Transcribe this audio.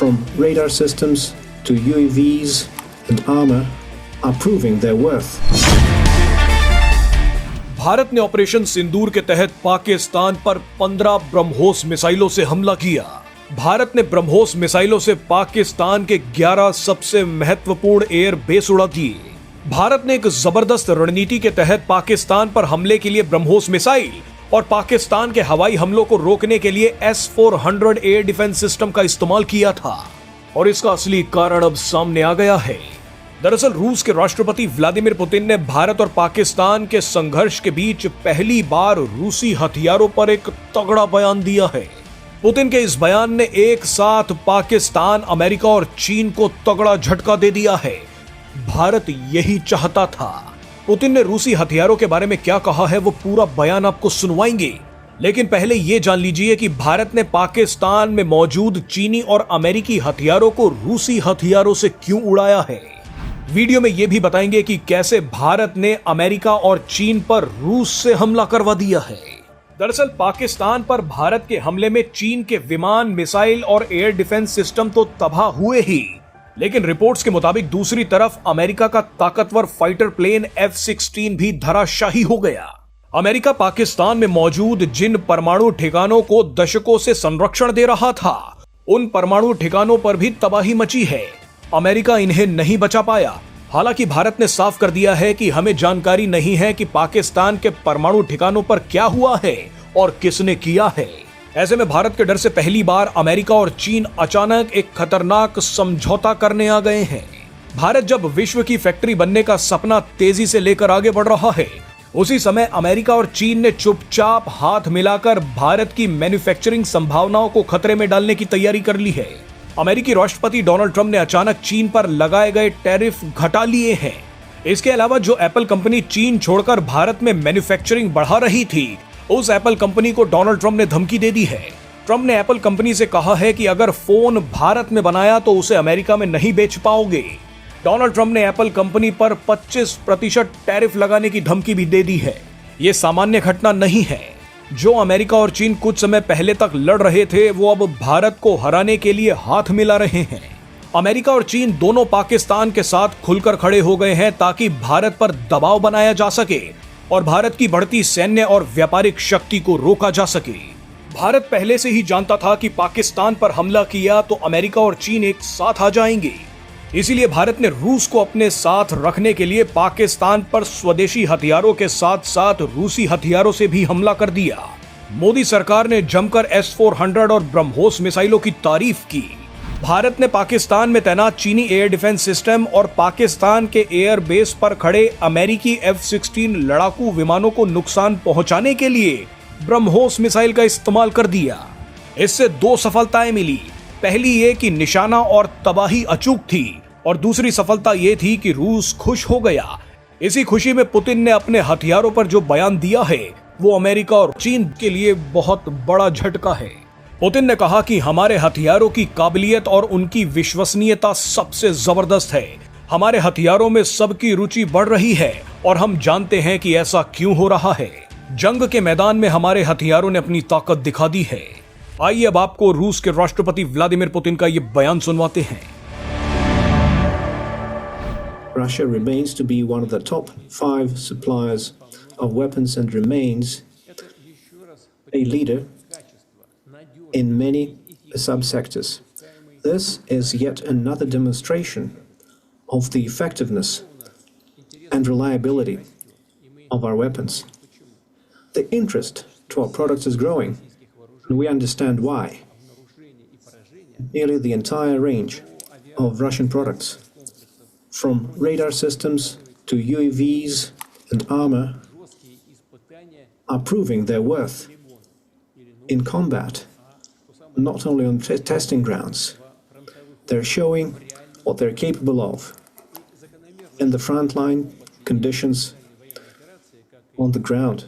from radar systems to UAVs and armor, are proving their worth. Bharat ने operation सिंदूर के तहत पाकिस्तान पर 15 ब्रह्मोस मिसाइलों से हमला किया। भारत ने ब्रह्मोस मिसाइलों से पाकिस्तान के 11 सबसे महत्वपूर्ण एयर बेस उड़ा दिए। भारत ने एक जबरदस्त रणनीति के तहत पाकिस्तान पर हमले के लिए ब्रह्मोस मिसाइल और पाकिस्तान के हवाई हमलों को रोकने के लिए S-400 एयर डिफेंस सिस्टम का इस्तेमाल किया था और इसका असली कारण अब सामने आ गया है। दरअसल रूस के राष्ट्रपति व्लादिमीर पुतिन ने भारत और पाकिस्तान के संघर्ष के बीच पहली बार रूसी हथियारों पर एक तगड़ा बयान दिया है। पुतिन के इस बयान ने एक साथ पाकिस्तान, अमेरिका और चीन को तगड़ा झटका दे दिया है। भारत यही चाहता था। पुतिन ने रूसी हथियारों के बारे में क्या कहा है वो पूरा बयान आपको सुनवाएंगे, लेकिन पहले यह जान लीजिए कि भारत ने पाकिस्तान में मौजूद चीनी और अमेरिकी हथियारों को रूसी हथियारों से क्यों उड़ाया है। वीडियो में यह भी बताएंगे कि कैसे भारत ने अमेरिका और चीन पर रूस से हमला करवा दिया है। दरअसल पाकिस्तान पर भारत के हमले में चीन के विमान, मिसाइल और एयर डिफेंस सिस्टम तो तबाह हुए ही, लेकिन रिपोर्ट्स के मुताबिक दूसरी तरफ अमेरिका का ताकतवर फाइटर प्लेन F-16 भी धराशायी हो गया। अमेरिका पाकिस्तान में मौजूद जिन परमाणु ठिकानों को दशकों से संरक्षण दे रहा था, उन परमाणु ठिकानों पर भी तबाही मची है। अमेरिका इन्हें नहीं बचा पाया। हालांकि भारत ने साफ कर दिया है कि हमें जानकारी नहीं है कि पाकिस्तान के परमाणु ठिकानों पर क्या हुआ है और किसने किया है। ऐसे में भारत के डर से पहली बार अमेरिका और चीन अचानक एक खतरनाक समझौता करने आ गए हैं। भारत जब विश्व की फैक्ट्री बनने का सपना तेजी से लेकर आगे बढ़ रहा है, उसी समय अमेरिका और चीन ने चुपचाप हाथ मिलाकर भारत की मैन्युफैक्चरिंग संभावनाओं को खतरे में डालने की तैयारी कर ली है। अमेरिकी राष्ट्रपति डोनाल्ड ट्रंप ने अचानक चीन पर लगाए गए टैरिफ घटा लिए हैं। इसके अलावा जो एप्पल कंपनी चीन छोड़कर भारत में मैन्युफैक्चरिंग बढ़ा रही थी, उस एप्पल कंपनी को डोनाल्ड ट्रंप ने धमकी दे दी है। ट्रंप ने एप्पल कंपनी से कहा है कि अगर फोन भारत में बनाया तो उसे अमेरिका में नहीं बेच पाओगे। डोनाल्ड ट्रंप ने एप्पल कंपनी पर 25% टैरिफ लगाने की धमकी भी दे दी है। यह सामान्य घटना नहीं है। जो अमेरिका और चीन कुछ समय पहले तक लड़ रहे थे, वो अब भारत को हराने के लिए हाथ मिला रहे हैं। अमेरिका और चीन दोनों पाकिस्तान के साथ खुलकर खड़े हो गए हैं ताकि भारत पर दबाव बनाया जा सके और भारत की बढ़ती सैन्य और व्यापारिक शक्ति को रोका जा सके। भारत पहले से ही जानता था कि पाकिस्तान पर हमला किया तो अमेरिका और चीन एक साथ आ जाएंगे। इसीलिए भारत ने रूस को अपने साथ रखने के लिए पाकिस्तान पर स्वदेशी हथियारों के साथ साथ रूसी हथियारों से भी हमला कर दिया। मोदी सरकार ने जमकर S-400 और ब्रह्मोस मिसाइलों की तारीफ की। भारत ने पाकिस्तान में तैनात चीनी एयर डिफेंस सिस्टम और पाकिस्तान के एयर बेस पर खड़े अमेरिकी F-16 लड़ाकू विमानों को नुकसान पहुंचाने के लिए ब्रह्मोस मिसाइल का इस्तेमाल कर दिया। इससे दो सफलताएं मिली। पहली ये कि निशाना और तबाही अचूक थी और दूसरी सफलता ये थी कि रूस खुश हो गया। इसी खुशी में पुतिन ने अपने हथियारों पर जो बयान दिया है वो अमेरिका और चीन के लिए बहुत बड़ा झटका है। पुतिन ने कहा कि हमारे हथियारों की काबिलियत और उनकी विश्वसनीयता सबसे जबरदस्त है। हमारे हथियारों में सबकी रुचि बढ़ रही है और हम जानते हैं कि ऐसा क्यों हो रहा है। जंग के मैदान में हमारे हथियारों ने अपनी ताकत दिखा दी है। आइए अब आपको रूस के राष्ट्रपति व्लादिमीर पुतिन का ये बयान सुनवाते हैं। Russia remains to be one of the top 5 suppliers of weapons and remains a leader in many subsectors. This is yet another demonstration of the effectiveness and reliability of our weapons. The interest to our products is growing, and we understand why. Nearly the entire range of Russian products, from radar systems to UAVs and armor, are proving their worth in combat, not only on testing grounds. They're showing what they're capable of in the frontline conditions on the ground.